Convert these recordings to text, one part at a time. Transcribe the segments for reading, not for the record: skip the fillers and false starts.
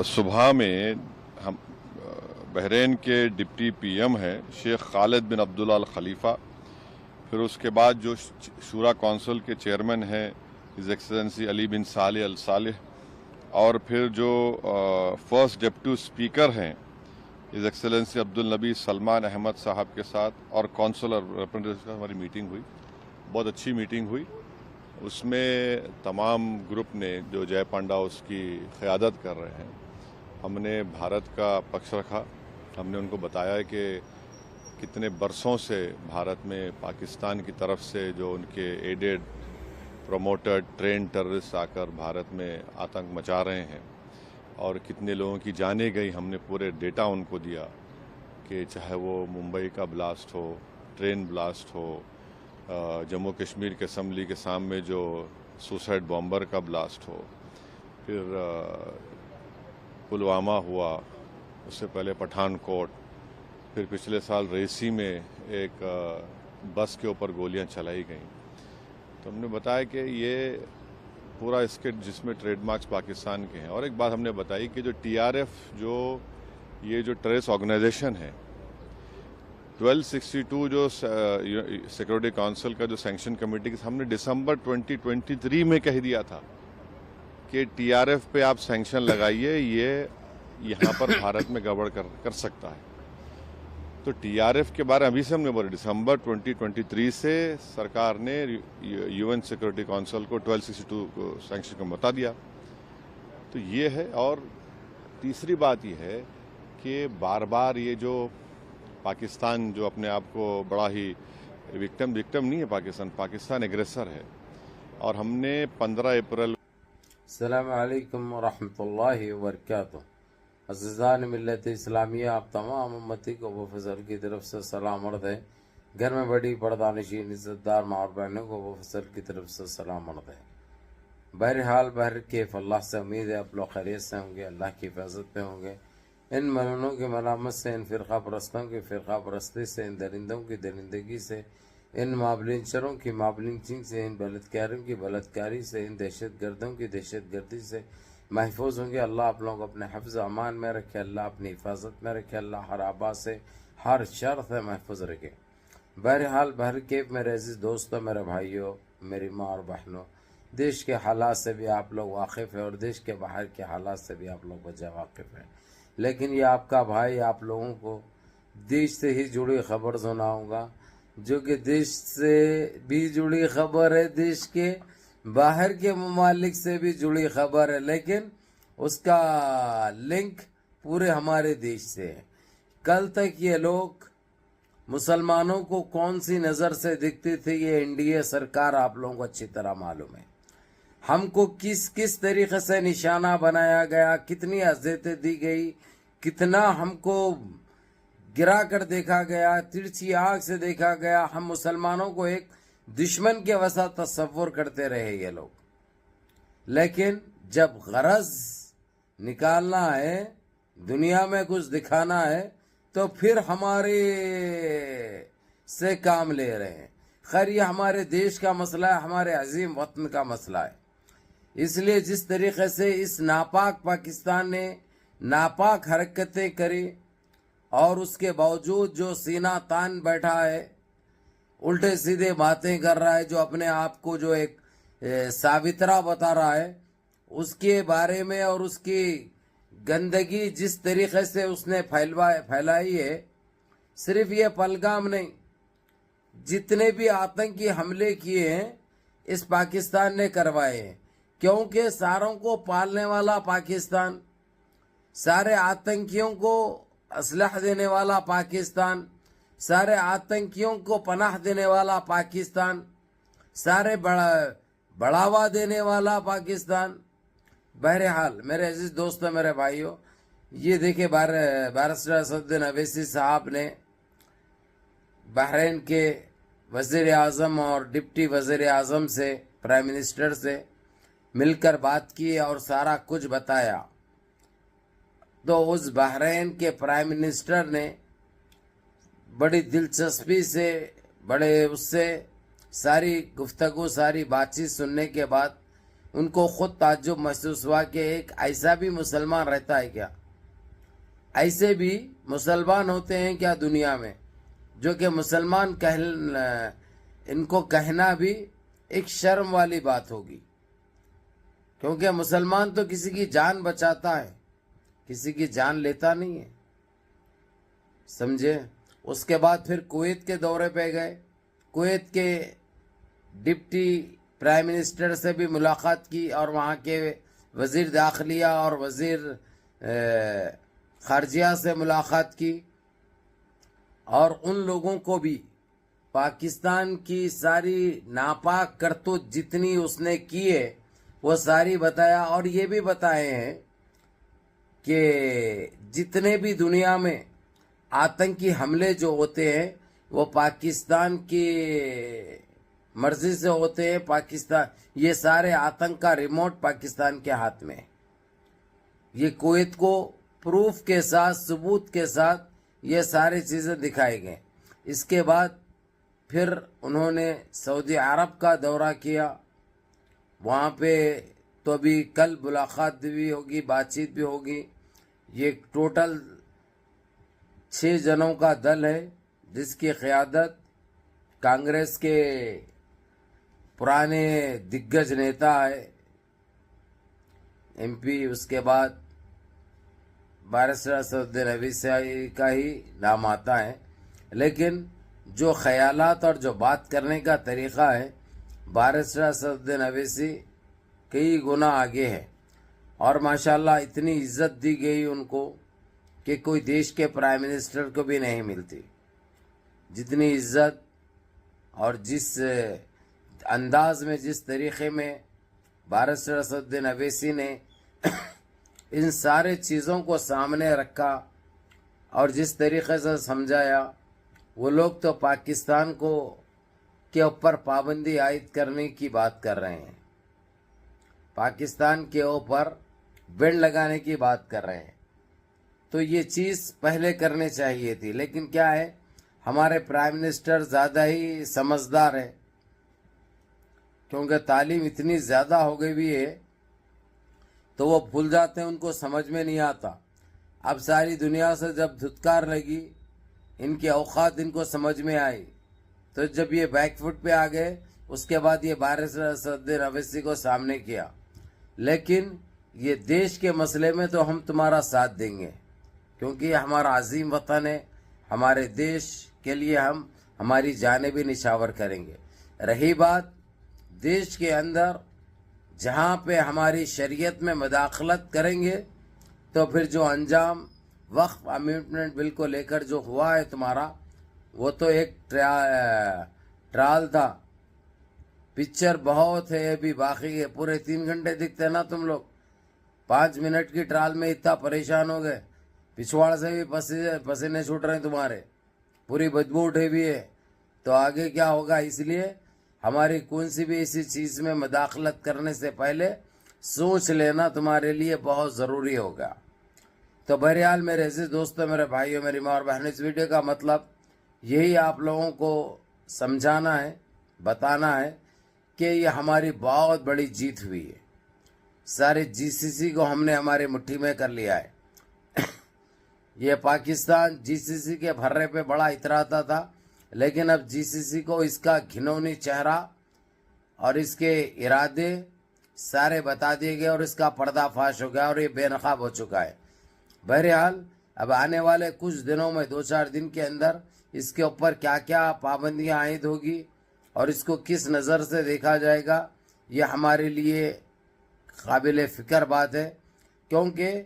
صبح میں ہم بحرین کے ڈپٹی پی ایم ہیں شیخ خالد بن عبداللہ الخلیفہ، پھر اس کے بعد جو شورا کونسل کے چیئرمین ہیں ہز ایکسلنسی علی بن صالح الصالح، اور پھر جو فرسٹ ڈپٹی اسپیکر ہیں ہز ایکسلنسی عبدالنبی سلمان احمد صاحب کے ساتھ، اور کونسل اور ریپرزنٹیٹیوز کا ہماری میٹنگ ہوئی. بہت اچھی میٹنگ ہوئی. اس میں تمام گروپ نے جو جے پانڈا اس کی قیادت کر رہے ہیں، ہم نے بھارت کا پکش رکھا. ہم نے ان کو بتایا کہ کتنے برسوں سے بھارت میں پاکستان کی طرف سے جو ان کے ایڈڈ پروموٹڈ ٹرین ٹیررسٹ آ کر بھارت میں آتنک مچا رہے ہیں، اور کتنے لوگوں کی جانیں گئی. ہم نے پورے ڈیٹا ان کو دیا کہ چاہے وہ ممبئی کا بلاسٹ ہو، ٹرین بلاسٹ ہو، جموں کشمیر کے اسمبلی کے سامنے جو سوسائڈ بامبر کا بلاسٹ ہو، پھر پلوامہ ہوا، اس سے پہلے پٹھان کوٹ، پھر پچھلے سال ریسی میں ایک بس کے اوپر گولیاں چلائی گئیں. تو ہم نے بتایا کہ یہ پورا اسکٹ جس میں ٹریڈ مارکس پاکستان کے ہیں. اور ایک بات ہم نے بتائی کہ جو ٹی آر ایف یہ جو ٹیررسٹ آرگنائزیشن ہے، 1262 جو سیکورٹی کونسل کا جو سینکشن کمیٹی کی، ہم نے دسمبر 2023 میں کہہ دیا تھا کہ ٹی آر ایف پہ آپ سینکشن لگائیے، یہ یہاں پر بھارت میں گڑبڑ کر سکتا ہے. تو ٹی آر ایف کے بارے میں ابھی سے ہم نے بولے، دسمبر 2023 سے سرکار نے یو این سیکورٹی کونسل کو 1262 کو سینکشن کا بتا دیا. تو یہ ہے. اور تیسری بات یہ ہے کہ بار بار یہ جو پاکستان جو اپنے آپ کو بڑا ہی وکٹم نہیں ہے، پاکستان ایگریسر ہے. اور ہم نے 15 اپریل. السلام علیکم ورحمۃ اللہ وبرکاتہ. عزیزان ملت اسلامیہ، آپ تمام امتی کو ابو فضل کی طرف سے سلام عرض ہے. گھر میں بڑی پردہ نشین عزت دار ماں اور بہنوں کو ابو فضل کی طرف سے سلام عرض ہے. بہرحال کیف اللہ سے امید ہے آپ لوگ خیریت سے ہوں گے، اللہ کی حفاظت پہ ہوں گے. ان ملونوں کی ملامت سے، ان فرقہ پرستوں کی فرقہ پرستی سے، ان درندوں کی درندگی سے، ان مابلنچروں کی مابلنچنگ سے، ان بلدکاروں کی بلدکاری سے، ان دہشت گردوں کی دہشت گردی سے محفوظ ہوں گے. اللہ آپ لوگوں کو اپنے حفظ امان میں رکھے، اللہ اپنی حفاظت میں رکھے، اللہ ہر آبا سے ہر شر سے محفوظ رکھے. بہرحال کیف میرے عزیز دوستوں، میرے بھائیوں، میری ماں اور بہنوں، دیش کے حالات سے بھی آپ لوگ واقف ہیں اور دیش کے باہر کے حالات سے بھی آپ لوگ بجا واقف ہیں. لیکن یہ آپ کا بھائی آپ لوگوں کو دیش سے ہی جڑی خبر سناؤں گا، جو کہ دیش سے بھی جڑی خبر ہے، دیش کے باہر کے ممالک سے بھی جڑی خبر ہے، لیکن اس کا لنک پورے ہمارے دیش سے ہے. کل تک یہ لوگ مسلمانوں کو کون سی نظر سے دکھتی تھی، یہ این ڈی اے سرکار آپ لوگوں کو اچھی طرح معلوم ہے. ہم کو کس طریقے سے نشانہ بنایا گیا، کتنی اذیتیں دی گئی، کتنا ہم کو گرا کر دیکھا گیا، ترچھی آنکھ سے دیکھا گیا. ہم مسلمانوں کو ایک دشمن کے وسط تصور کرتے رہے یہ لوگ. لیکن جب غرض نکالنا ہے، دنیا میں کچھ دکھانا ہے، تو پھر ہمارے سے کام لے رہے ہیں. خیر یہ ہمارے دیش کا مسئلہ ہے، ہمارے عظیم وطن کا مسئلہ ہے. اس لیے جس طریقے سے اس ناپاک پاکستان نے ناپاک حرکتیں کری، اور اس کے باوجود جو سینہ تان بیٹھا ہے، الٹے سیدھے باتیں کر رہا ہے، جو اپنے آپ کو جو ایک ساوترا بتا رہا ہے، اس کے بارے میں اور اس کی گندگی جس طریقے سے اس نے پھیلائی ہے، صرف یہ پہلگام نہیں، جتنے بھی آتنکی حملے کیے ہیں اس پاکستان نے کروائے ہیں. کیونکہ ساروں کو پالنے والا پاکستان، سارے آتنکیوں کو اسلحہ دینے والا پاکستان، سارے آتنکیوں کو پناہ دینے والا پاکستان، سارے بڑھاوا دینے والا پاکستان. بہرحال میرے عزیز دوستوں، میرے بھائیوں، یہ دیکھیں بیرسٹر اسدالدین اویسی صاحب نے بحرین کے وزیر اعظم اور ڈپٹی وزیر اعظم سے، پرائم منسٹر سے مل کر بات کی اور سارا کچھ بتایا. تو اس بحرین کے پرائم منسٹر نے بڑی دلچسپی سے، بڑے اس سے ساری گفتگو، ساری بات چیت سننے کے بعد ان کو خود تعجب محسوس ہوا کہ ایک ایسا بھی مسلمان رہتا ہے کیا، ایسے بھی مسلمان ہوتے ہیں کیا دنیا میں، جو کہ مسلمان ان کو کہنا بھی ایک شرم والی بات ہوگی، کیونکہ مسلمان تو کسی کی جان بچاتا ہے، کسی کی جان لیتا نہیں ہے، سمجھے۔ اس کے بعد پھر کویت کے دورے پہ گئے، کویت کے ڈپٹی پرائم منسٹر سے بھی ملاقات کی اور وہاں کے وزیر داخلیہ اور وزیر خارجہ سے ملاقات کی، اور ان لوگوں کو بھی پاکستان کی ساری ناپاک کرتوت جتنی اس نے کی ہے وہ ساری بتایا، اور یہ بھی بتائے ہیں کہ جتنے بھی دنیا میں آتنکی حملے جو ہوتے ہیں وہ پاکستان کی مرضی سے ہوتے ہیں، پاکستان یہ سارے آتنک کا ریموٹ پاکستان کے ہاتھ میں ہے۔ یہ کویت کو پروف کے ساتھ، ثبوت کے ساتھ یہ ساری چیزیں دکھائی گئیں۔ اس کے بعد پھر انہوں نے سعودی عرب کا دورہ کیا، وہاں پہ تو ابھی کل ملاقات بھی ہوگی، بات چیت بھی ہوگی۔ یہ ٹوٹل 6 جنوں کا دل ہے جس کی قیادت کانگریس کے پرانے دگج نیتا ہے ایم پی، اس کے بعد بارسٹر اسدالدین اویسی کا ہی نام آتا ہے، لیکن جو خیالات اور جو بات کرنے کا طریقہ ہے بارسٹر اسدالدین اویسی کئی گنا آگے ہے، اور ماشاءاللہ اتنی عزت دی گئی ان کو کہ کوئی دیش کے پرائم منسٹر کو بھی نہیں ملتی، جتنی عزت اور جس انداز میں، جس طریقے میں بارسٹر اسدالدین اویسی نے ان سارے چیزوں کو سامنے رکھا اور جس طریقے سے سمجھایا، وہ لوگ تو پاکستان کو کے اوپر پابندی عائد کرنے کی بات کر رہے ہیں، پاکستان کے اوپر بین لگانے کی بات کر رہے ہیں۔ تو یہ چیز پہلے کرنے چاہیے تھی، لیکن کیا ہے، ہمارے پرائم منسٹر زیادہ ہی سمجھدار ہے، کیونکہ تعلیم اتنی زیادہ ہو گئی بھی ہے تو وہ بھول جاتے ہیں، ان کو سمجھ میں نہیں آتا۔ اب ساری دنیا سے جب دھتکار لگی، ان کے اوقات ان کو سمجھ میں آئی، تو جب یہ بیک فٹ پہ آ گئے، اس کے بعد یہ بارسٹر اسدالدین اویسی کو سامنے کیا، لیکن یہ دیش کے مسئلے میں تو ہم تمہارا ساتھ دیں گے، کیونکہ یہ ہمارا عظیم وطن ہے، ہمارے دیش کے لیے ہم ہماری جانیں بھی نچھاور کریں گے۔ رہی بات دیش کے اندر جہاں پہ ہماری شریعت میں مداخلت کریں گے، تو پھر جو انجام وقف امینڈمنٹ بل کو لے کر جو ہوا ہے تمہارا، وہ تو ایک ٹرال تھا، پکچر بہت ہے ابھی باقی ہے، پورے 3 گھنٹے دکھتے نا تم لوگ، 5 منٹ کی ٹرال میں اتنا پریشان ہو گئے، پچھواڑ سے بھی پسینے چھوٹ رہے ہیں تمہارے، پوری بدبو اٹھے بھی ہے، تو آگے کیا ہوگا؟ اس لیے ہماری کون سی بھی ایسی چیز میں مداخلت کرنے سے پہلے سوچ لینا تمہارے لیے بہت ضروری ہوگا۔ تو بہرحال میرے عزیز دوستوں، میرے بھائیوں، میری ماں اور بہنوں، اس ویڈیو کا مطلب یہی آپ لوگوں کو سمجھانا ہے، بتانا ہے کہ یہ ہماری بہت بڑی جیت ہوئی ہے، سارے جی سی سی کو ہم نے ہماری مٹھی میں کر لیا ہے۔ یہ پاکستان جی سی سی کے بھرے پہ بڑا اتراتا تھا، لیکن اب جی سی سی کو اس کا گھنونی چہرہ اور اس کے ارادے سارے بتا دیے گئے، اور اس کا پردہ فاش ہو گیا اور یہ بے نقاب ہو چکا ہے۔ بہرحال اب آنے والے کچھ دنوں میں، 2-4 دن کے اندر اس کے اوپر کیا کیا پابندیاں عائد ہوگی اور اس کو کس نظر سے دیکھا جائے گا، یہ ہمارے لیے قابل فکر بات ہے، کیونکہ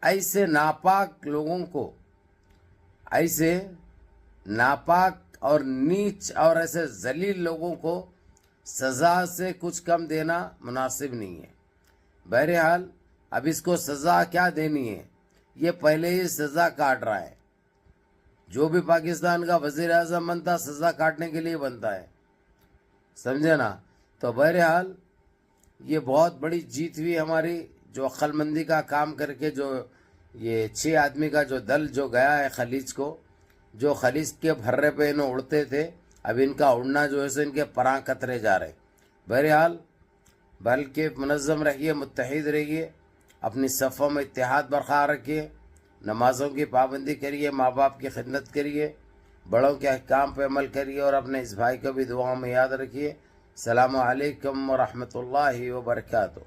ایسے ناپاک لوگوں کو، ایسے ناپاک اور نیچ اور ایسے ذلیل لوگوں کو سزا سے کچھ کم دینا مناسب نہیں ہے۔ بہرحال اب اس کو سزا کیا دینی ہے، یہ پہلے ہی سزا کاٹ رہا ہے، جو بھی پاکستان کا وزیر اعظم بنتا سزا کاٹنے کے لیے بنتا ہے، سمجھے نا۔ تو بہرحال یہ بہت بڑی جیت ہوئی ہماری، جو عقل مندی کا کام کر کے جو یہ 6 آدمی کا جو دل جو گیا ہے خلیج کو، جو خلیج کے بھرے پہ انہوں اڑتے تھے، اب ان کا اڑنا جو ہے ان کے پراں قطرے جا رہے۔ بہرحال بلکہ منظم رہیے، متحد رہیے، اپنی صفوں میں اتحاد برقرار رکھیے، نمازوں کی پابندی کریے، ماں باپ کی خدمت کریے، بڑوں کے احکام پہ عمل کریے، اور اپنے اس بھائی کو بھی دعاؤں میں یاد رکھیے۔ السلام علیکم ورحمۃ اللہ وبرکاتہ۔